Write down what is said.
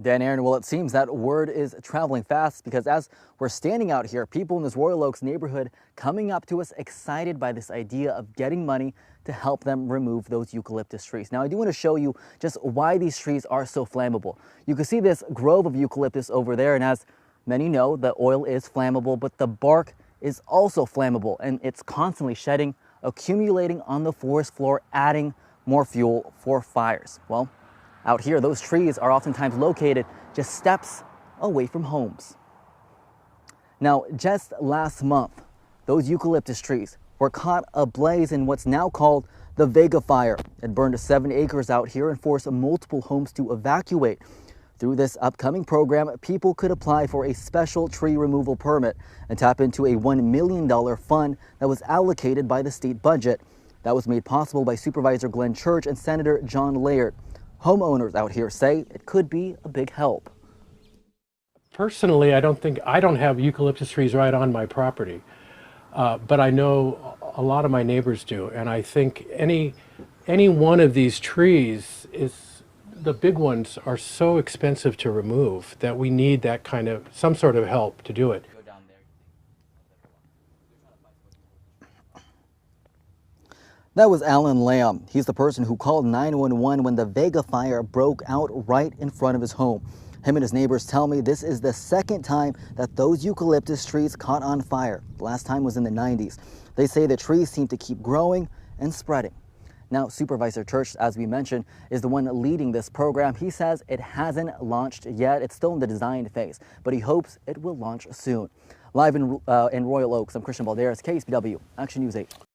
Dan Aaron, well, it seems that word is traveling fast because as we're standing out here, people in this Royal Oaks neighborhood coming up to us excited by this idea of getting money to help them remove those eucalyptus trees. Now, I do want to show you just why these trees are so flammable. You can see this grove of eucalyptus over there, and as many know, the oil is flammable, but the bark is also flammable, and it's constantly shedding, accumulating on the forest floor, adding more fuel for fires. Well, out here, those trees are oftentimes located just steps away from homes. Now, just last month, those eucalyptus trees were caught ablaze in what's now called the Vega Fire. It burned 7 acres out here and forced multiple homes to evacuate. Through this upcoming program, people could apply for a special tree removal permit and tap into a $1 million fund that was allocated by the state budget. That was made possible by Supervisor Glenn Church and Senator John Laird. Homeowners out here say it could be a big help. Personally, I don't have eucalyptus trees right on my property, but I know a lot of my neighbors do, and I think any one of these trees the big ones are so expensive to remove that we need that kind of some sort of help to do it. That was Alan Lamb. He's the person who called 911 when the Vega Fire broke out right in front of his home. Him and his neighbors tell me this is the second time that those eucalyptus trees caught on fire. The last time was in the 90s. They say the trees seem to keep growing and spreading. Now, Supervisor Church, as we mentioned, is the one leading this program. He says it hasn't launched yet. It's still in the design phase, but he hopes it will launch soon. Live in Royal Oaks, I'm Christian Balderas, KSPW, Action News 8.